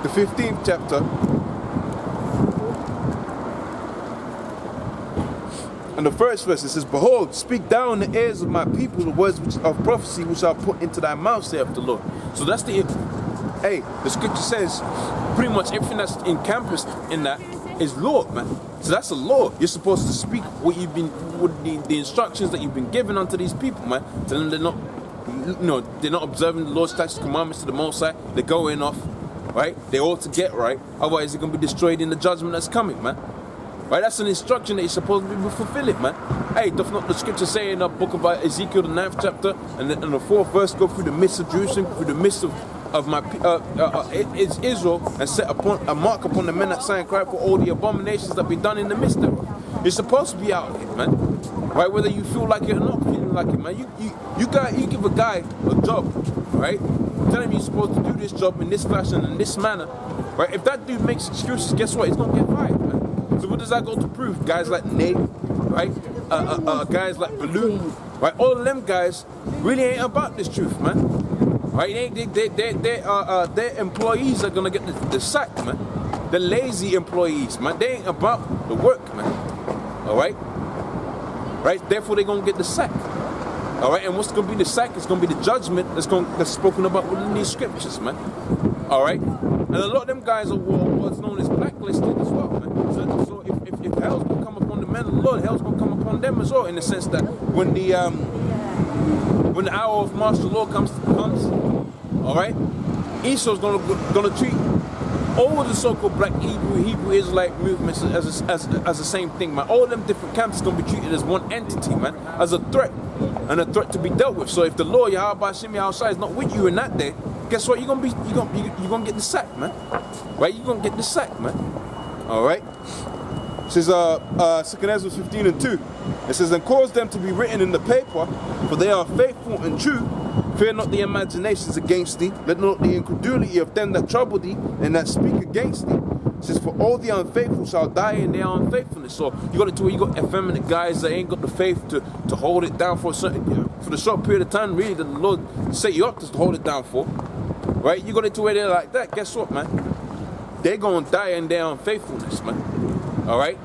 the 15th chapter, and the first verse, it says, "Behold, speak thou in the ears of my people the words of prophecy which I put into thy mouth, saith the Lord." So that's the scripture says pretty much everything that's encompassed in that is law, man. So that's a law. You're supposed to speak what you've been, the instructions that you've been given unto these people, man. Tell them they're not observing the Lord's statutes, commandments to the Most High. They're going off, right? They ought to get right. Otherwise, they're gonna be destroyed in the judgment that's coming, man. Right, that's an instruction that you're supposed to be fulfilling, man. Hey, does not the scripture say in the book of Ezekiel, the 9th chapter, and the 4th verse, go through the midst of Jerusalem, through the midst of my Israel, and set a mark upon the men that sigh and cry for all the abominations that be done in the midst thereof. You're supposed to be out here, man. Right, whether you feel like it or not feeling like it, man. You give a guy a job, right? Tell him you're supposed to do this job in this fashion, in this manner, right? If that dude makes excuses, guess what? He's gonna get fired, man. So what does that go to prove? Guys like Nate, right? Guys like Baloo, right? All of them guys really ain't about this truth, man. Right? Their employees are gonna get the sack, man. The lazy employees, man. They ain't about the work, man. All right? Right? Therefore, they're gonna get the sack. All right? And what's gonna be the sack? It's gonna be the judgment that's spoken about within these scriptures, man. All right? And a lot of them guys are what's known as blacklisted as well, man. So if hell's gonna come upon the men of the Lord, hell's gonna come upon them as well, in the sense that when the hour of martial law comes, all right, Esau's gonna treat all the so-called black Hebrew Israelite movements as the same thing, man. All of them different camps is gonna be treated as one entity, man, as a threat, and a threat to be dealt with. So if the Lord Yahweh Shem Yahushua is not with you in that day, guess what? You're gonna get the sack, man. Right? You're gonna get the sack, man. All right. It says 2 Ezra 15:2. It says, "And cause them to be written in the paper, for they are faithful and true. Fear not the imaginations against thee. Let not the incredulity of them that trouble thee and that speak against thee. It says, for all the unfaithful shall die in their unfaithfulness." So you got it to where you got effeminate guys that ain't got the faith to hold it down for the short period of time, really, that the Lord set you up to hold it down for. Right? You got it to where they're like that. Guess what, man? They're going to die in their unfaithfulness, man. All right?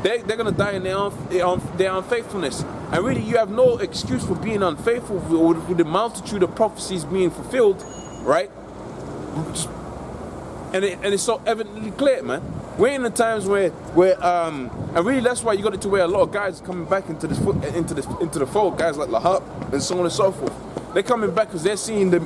They're going to die in their unfaithfulness. And really, you have no excuse for being unfaithful with the multitude of prophecies being fulfilled, right? And it's so evidently clear, man. We're in the times where and really that's why you got it to where a lot of guys are coming back into the fold, guys like Lahab and so on and so forth. They're coming back because they're seeing the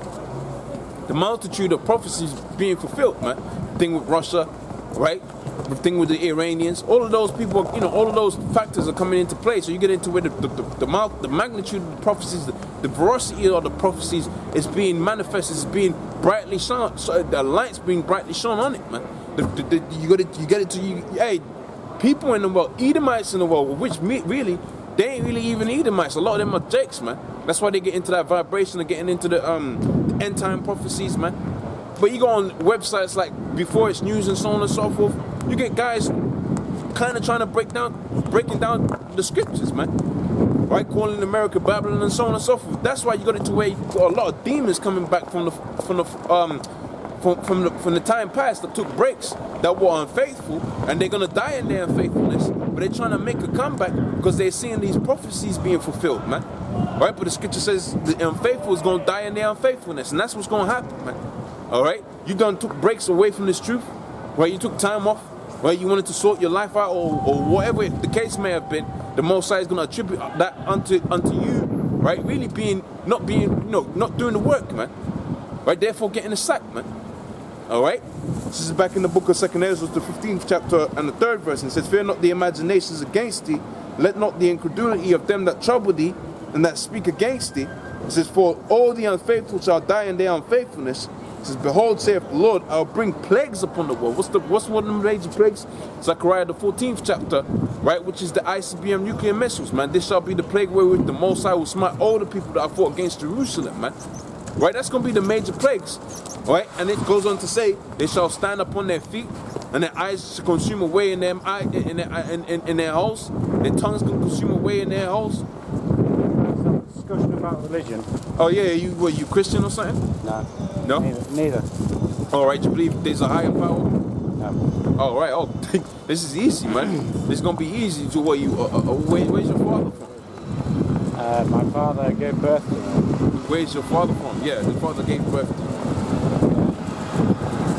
multitude of prophecies being fulfilled, man. The thing with Russia, right? The thing with the Iranians, all of those people, all of those factors are coming into play. So you get into where the magnitude of the prophecies, the veracity of the prophecies is being manifested, is being brightly shone. So the light's being brightly shone on it, man. Hey, people in the world, Edomites in the world, which really they ain't really even Edomites. A lot of them are jakes, man. That's why they get into that vibration of getting into the end time prophecies, man. But you go on websites like Before It's News and so on and so forth, you get guys kind of trying to breaking down the scriptures, man. Right, calling America Babylon and so on and so forth. That's why you got it to where you got a lot of demons coming back from the time past that took breaks, that were unfaithful, and they're gonna die in their unfaithfulness. But they're trying to make a comeback because they're seeing these prophecies being fulfilled, man. Right, but the scripture says the unfaithful is gonna die in their unfaithfulness, and that's what's gonna happen, man. All right, you done took breaks away from this truth, right? You took time off, right? You wanted to sort your life out, or whatever the case may have been. The Most High is going to attribute that unto you, right? Really not doing the work, man. Right? Therefore, getting a sack, man. All right. This is back in the book of 2 Ezra, the 15th chapter and the 3rd verse. And it says, "Fear not the imaginations against thee. Let not the incredulity of them that trouble thee and that speak against thee." It says, "For all the unfaithful shall die in their unfaithfulness." It says, "Behold, saith the Lord, I'll bring plagues upon the world." What's one of the major plagues? Zechariah the 14th chapter, right, which is the ICBM nuclear missiles, man. This shall be the plague wherewith the Most High will smite all the people that have fought against Jerusalem, man. Right, that's going to be the major plagues, right? And it goes on to say, "They shall stand upon their feet, and their eyes shall consume away in their holes. Their tongues can consume away in their holes." Discussion about religion. Oh yeah, you Christian or something? No. No? Neither. All right, you believe there's a higher power? No. All right. Oh, this is easy, man. This is gonna be easy. To what you? Where's your father from? My father gave birth to me. Where's your father from? Yeah, the father gave birth to you.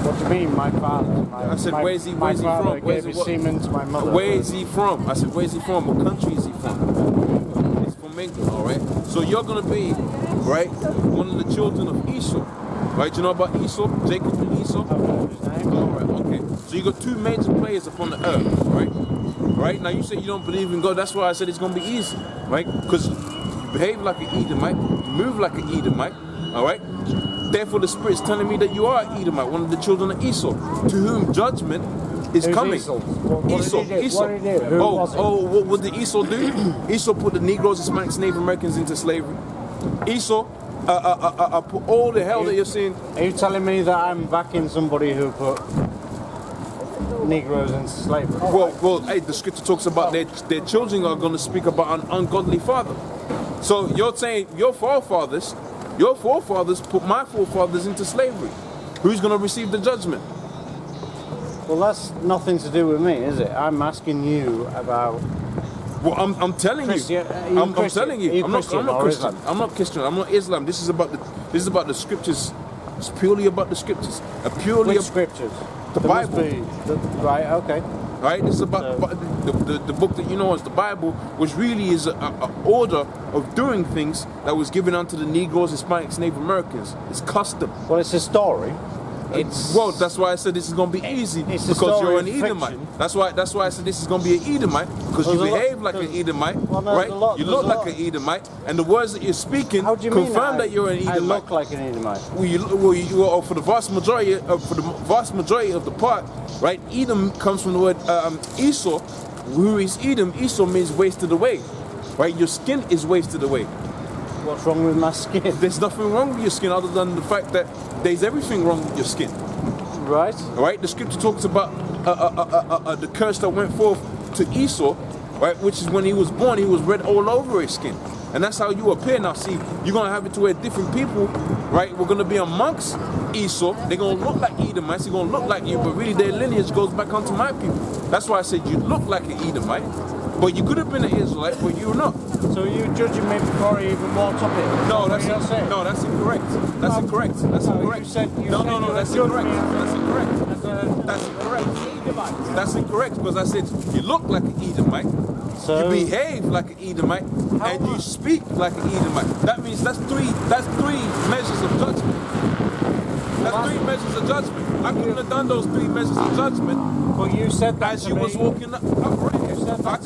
What do you mean, my father? I said, where's he my father from? Where's gave his semen to my mother. Where is he from? I said, where's he from? What country is he from? He's from England, all right? So you're going to be, right, one of the children of Esau. Right, you know about Esau? Jacob and Esau? All right, okay. So you got two major players upon the earth, right? Right, now you say you don't believe in God. That's why I said it's going to be easy, right? Because you behave like an Edomite, you move like an Edomite, all right? Therefore, the Spirit's telling me that you are an Edomite, one of the children of Esau, to whom judgment is coming. Esau? What Esau. did he do? What did Esau do? Esau put the Negroes, Hispanics, Native Americans into slavery. Esau put all the hell that you're seeing. Are you telling me that I'm backing somebody who put Negroes into slavery? Well, hey, the scripture talks about their children are going to speak about an ungodly father. So you're saying your forefathers put my forefathers into slavery. Who's going to receive the judgment? Well, that's nothing to do with me, is it? I'm asking you about. Well, I'm telling you. I'm telling you. I'm not Christian. I'm not Christian. I'm not Islam. This is about the scriptures. It's purely about the scriptures. Which scriptures? The Bible. Right. Okay. Right. This is about the book that you know as the Bible, which really is a order of doing things that was given unto the Negroes, Hispanics, Native Americans. It's custom. Well, it's a story. Well, that's why I said this is going to be easy, because you're an Edomite. That's why I said this is going to be an Edomite, because you behave like an Edomite, right? You look like an Edomite, and the words that you're speaking confirm that you're an Edomite. I look like an Edomite. For the vast majority of the part, right? Edom comes from the word Esau. Who is Edom? Esau means wasted away, right? Your skin is wasted away. What's wrong with my skin? There's nothing wrong with your skin other than the fact that there's everything wrong with your skin. Right. Right? The scripture talks about the curse that went forth to Esau, right? Which is when he was born, he was red all over his skin. And that's how you appear now. See, you're going to have it to where different people, right? We're going to be amongst Esau. They're going to look like Edomites. They're going to look like you, but really their lineage goes back onto my people. That's why I said you look like an Edomite. But you could have been an Israelite, but you're not. So you're judging me before I even walked up here? No, that's incorrect. That's incorrect. That's incorrect. That's incorrect. That's incorrect. That's incorrect, because I said you look like an Edomite, you behave like an Edomite, and you speak like an Edomite. That means that's three measures of judgment. That's 3 measures of judgment. I couldn't have done those 3 measures of judgment. But you said that as you was walking up. Right. You said that I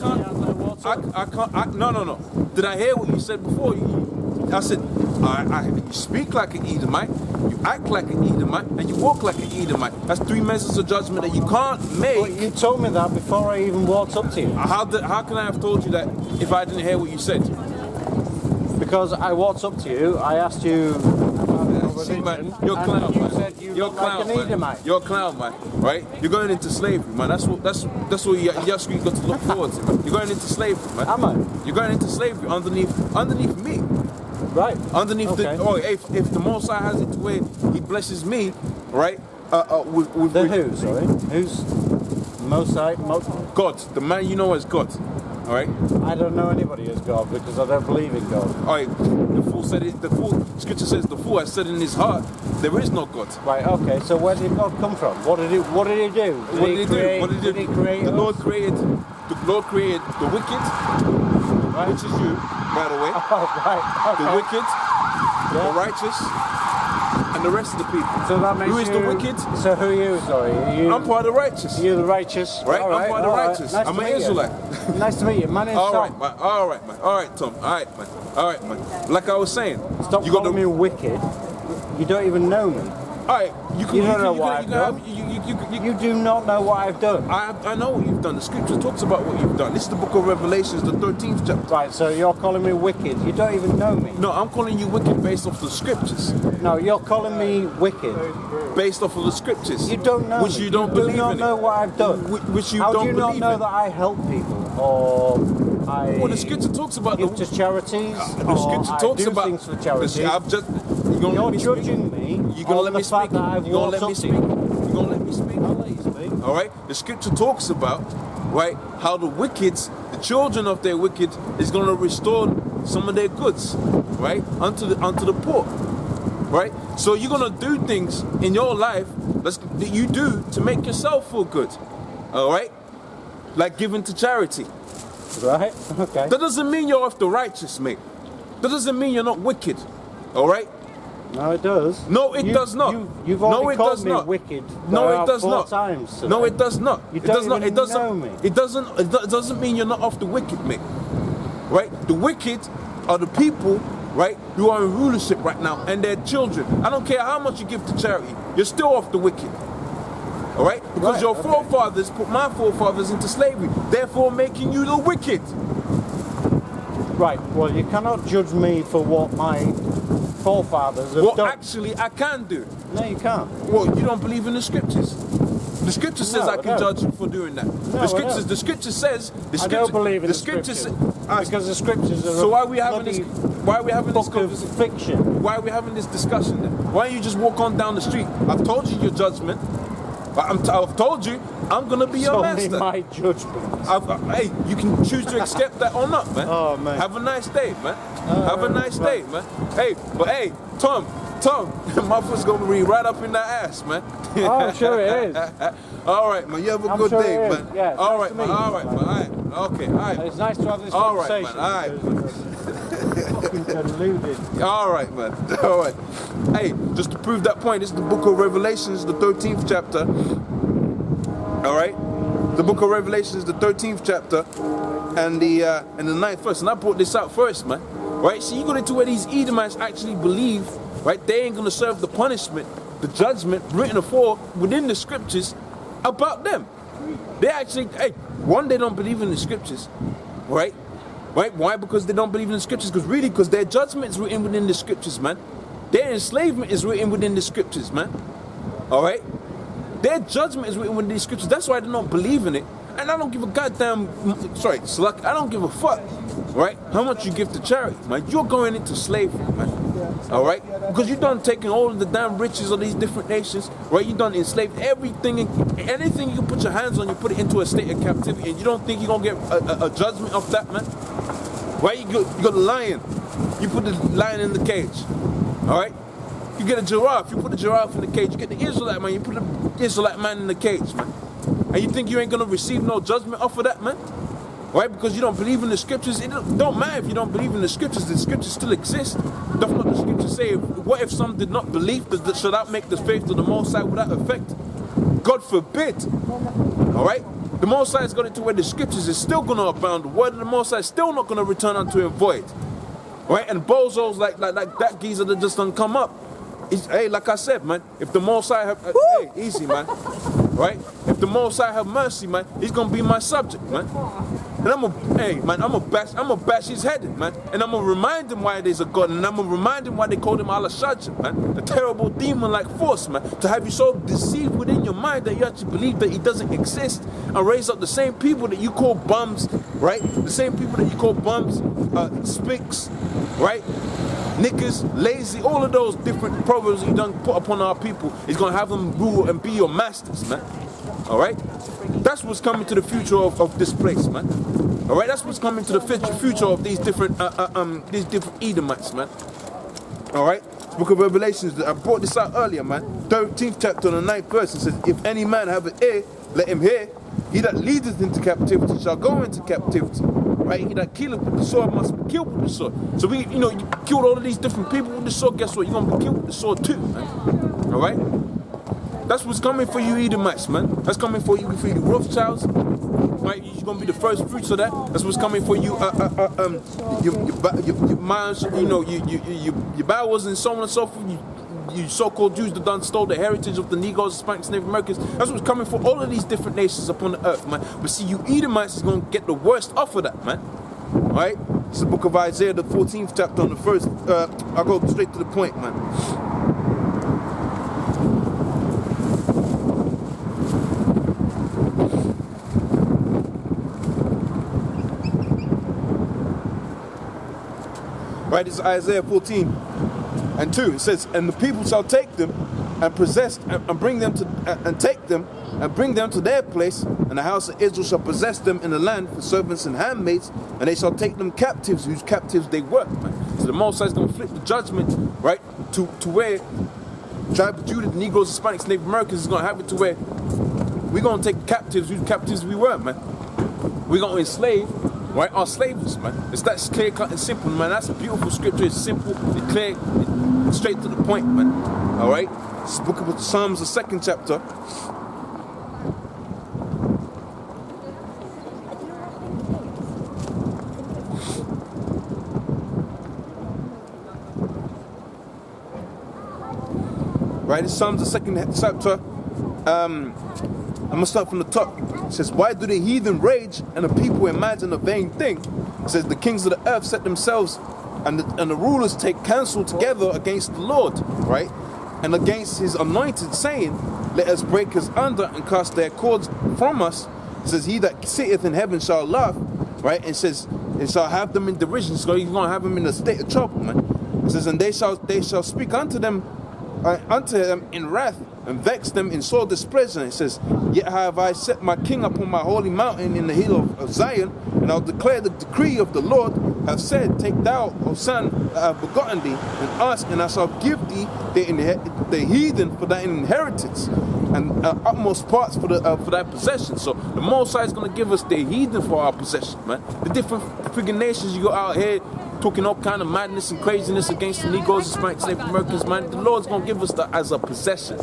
can't. No. Did I hear what you said before? I said, you speak like an Edomite, you act like an Edomite, and you walk like an Edomite. That's 3 measures of judgment that you can't make. Well, you told me that before I even walked up to you. How can I have told you that if I didn't hear what you said? Because I walked up to you, I asked you about your religion, man, you're clown, you man. said you You're look clown, like an Edomite. You're a clown, man. Right? You're going into slavery, man. That's what you got to look forward to. Man. You're going into slavery, man. Am I? You're going into slavery underneath me. Right. Underneath if the Most High has it to where He blesses me, right? With who? Sorry, who's Most High? God, the man you know as God. All right. I don't know anybody as God because I don't believe in God. All right. The fool said it. The fool. Scripture says the fool has said in his heart there is no God. Right. Okay. So where did God come from? What did He do? What did He do? Did He create the us? Lord created the wicked, right, which is you, by the way. Oh, right. Okay. The wicked, the righteous, and the rest of the people. So that makes who is the wicked? So who are you? Sorry, I'm part of the righteous. You're the righteous, right? All right. I'm part of the righteous. Nice I'm an Israelite. Nice to meet you. My name's Tom. All right, man. All right, Tom. All right, man. Like I was saying, stop calling me wicked. You don't even know me. All right, you don't know what I've done. You do not know what I've done. I know what you've done. The scripture talks about what you've done. This is the book of Revelations, the 13th chapter. Right, so you're calling me wicked. You don't even know me. No, I'm calling you wicked based off the scriptures. No, you're calling me wicked based off of the scriptures. You don't know. Which you don't believe in. You do not know what I've done. Which you How don't do you believe not know in. that I help people or I well, the scripture talks about give to charities? The scripture talks I do about things for charities. You gonna let me You're speak? judging me You gonna on let the me fact speak? that I've You gonna walked let me up to speak? you. You gonna let me speak? I'll let you speak. All right. The scripture talks about, right, how the wicked, the children of their wicked, is gonna restore some of their goods, right, unto the poor, right. So you're gonna do things in your life that you do to make yourself feel good, all right, like giving to charity. Right? Okay. That doesn't mean you're off the righteous, mate. That doesn't mean you're not wicked, all right. No, it does. No, it does not. You've already No, it called does me not. wicked. No, about it does 4 not. times today. No, it does not. You It don't does not. even It doesn't. know me. It doesn't. It doesn't mean you're not off the wicked, mate. Right? The wicked are the people, right, who are in rulership right now, and their children. I don't care how much you give to charity. You're still off the wicked. All right? Because Right, your okay. forefathers put my forefathers into slavery, therefore making you the wicked. Right, well, you cannot judge me for what my forefathers have Well, done. actually, I can do. No, you can't. Well, you don't believe in the scriptures. The scripture says No, I I can don't. judge you for doing that. I The scripture says the I scripture. don't believe in the scripture scriptures. sa- Because the scriptures are So why are we having this? bloody Why are we having this book of conversation? fiction. Why are we having this discussion then? Why don't you just walk on down the street? I've told you your judgment. I've told you I'm gonna be your Told me master. my judgment. Hey, you can choose to accept that or not, man. Oh, man. Have a nice day, man. Have a nice day, man. Hey, Tom, my foot's gonna be right up in that ass, man. Oh, I'm sure it is. All right, man. You have a I'm good sure day, it is. man. Yeah, all nice right, to man. meet you, All right, man. All right. Okay, all right. It's nice to have this All right, conversation. man. All right. Fucking deluded. All right, man. All right. Hey, just to prove that point, this is the book of Revelations, the 13th chapter. All right? The book of Revelations, the 13th chapter, and the 9th verse. And I brought this out first, man. Right? So you got into where these Edomites actually believe, right? They ain't gonna serve the punishment, the judgment written for within the scriptures about them. They actually, one, they don't believe in the scriptures, right? Right? Why? Because they don't believe in the scriptures. Because their judgment is written within the scriptures, man. Their enslavement is written within the scriptures, man. All right? Their judgment is written within the scriptures. That's why they don't believe in it. And I don't give a goddamn, I don't give a fuck, right? How much you give to charity, man. You're going into slavery, man. All right? Because you done taking all of the damn riches of these different nations, right? You done enslaved everything, anything you can put your hands on, you put it into a state of captivity, and you don't think you're gonna get a judgment off that, man? Right? You got a lion. You put the lion in the cage. All right? You get a giraffe. You put the giraffe in the cage. You get the Israelite man. You put the Israelite man in the cage, man. And you think you ain't gonna receive no judgment off of that, man? Right? Because you don't believe in the scriptures. It don't matter if you don't believe in the scriptures. The scriptures still exist. Does not the scriptures say, what if some did not believe? Should that make the faith of the Most High without effect? God forbid. All right? The Most High's got it to where the scriptures is still gonna abound. The word of the Most High is still not gonna return unto him void. Right? And bozos like that geezer that just done come up. Hey, like I said, man, if the Most High have, hey, easy, man, right? If the Most High have mercy, man, he's gonna be my subject, man. And I'm gonna bash his head in, man. And I'm gonna remind him why there's a God, and I'm gonna remind him why they called him Al-Shajj, man, the terrible demon-like force, man, to have you so deceived within your mind that you actually believe that he doesn't exist, and raise up the same people that you call bums, right? The same people that you call bums, spicks, right? Niggas, lazy, all of those different proverbs you done put upon our people is gonna have them rule and be your masters, man. All right, that's what's coming to the future of this place, man. All right, that's what's coming to the future of these different Edomites, man. All right, Book of Revelations. I brought this out earlier, man. 13th chapter and the 9th verse. It says, "If any man have an ear, let him hear. He that leadeth into captivity shall go into captivity." Right? He that killeth with the sword must be killed with the sword. So you killed all of these different people with the sword. Guess what? You're gonna be killed with the sword too, man. All right? That's what's coming for you, Edomites, man. That's coming for you Rothschilds. Right? You're gonna be the first fruits of that. That's what's coming for you. Your minds, your Bows and so on and so forth. You so-called Jews that done stole the heritage of the Negroes, Hispanics, Native Americans. That's what's coming for all of these different nations upon the earth, man. But see, you Edomites is going to get the worst off of that, man. Alright? It's the book of Isaiah, the 14th chapter on the first. I'll go straight to the point, man. Right, this is Isaiah 14. And 2, it says, and the people shall take them and possess and bring them to and take them and bring them to their place, and the house of Israel shall possess them in the land for servants and handmaids, and they shall take them captives, whose captives they were. Man. So the Most High is going to flip the judgment, right, to where tribe of Judah, the Negroes, Hispanics, Native Americans is going to have it to where we're going to take captives whose captives we were, man. We're going to enslave, right, our slaves, man. It's that clear cut and simple, man. That's a beautiful scripture. It's simple, it's clear, it's straight to the point, man. All right. This book of Psalms, the 2nd chapter. Right, it's Psalms, the 2nd chapter. I'm gonna start from the top. It says, why do the heathen rage and the people imagine a vain thing? It says, the kings of the earth set themselves and the rulers take counsel together against the Lord, right? And against his anointed, saying, let us break us under and cast their cords from us. It says, he that sitteth in heaven shall laugh, right? And it says, it shall have them in derision. So he's gonna have them in a state of trouble, man. It says, and they shall speak unto them in wrath, and vex them in sore displeasure. It says, yet have I set my king upon my holy mountain in the hill of Zion, and I'll declare the decree of the Lord, have said, take thou, O son, that I have begotten thee, and ask, and I shall give thee the heathen for thy inheritance, and utmost parts for thy possession. So the Most High is going to give us the heathen for our possession, man. The different friggin' nations you go out here talking all kind of madness and craziness against the Negroes, Hispanics, Native Americans, man. The Lord's going to give us that as a possession.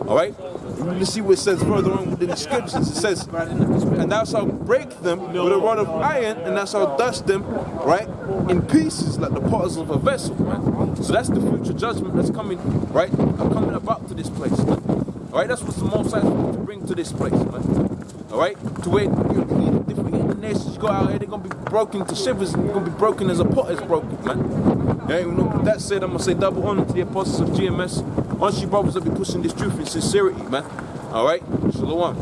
All right? Let's see what it says further on within the scriptures. It says, and thou shalt break them with a rod of iron, and thou shalt dust them, right, in pieces like the potters of a vessel, man. So that's the future judgment that's coming, right, coming about to this place, man. All right? That's what the Most High is going to bring to this place, man. All right? To where, you know, the different nations you go out here, they're going to be broken to shivers, and they're going to be broken as a pot is broken, man. Yeah, you know, with that said, I'm going to say double honor to the apostles of GMS. Honestly, brothers, that be pushing this truth in sincerity, man. All right? Shalom.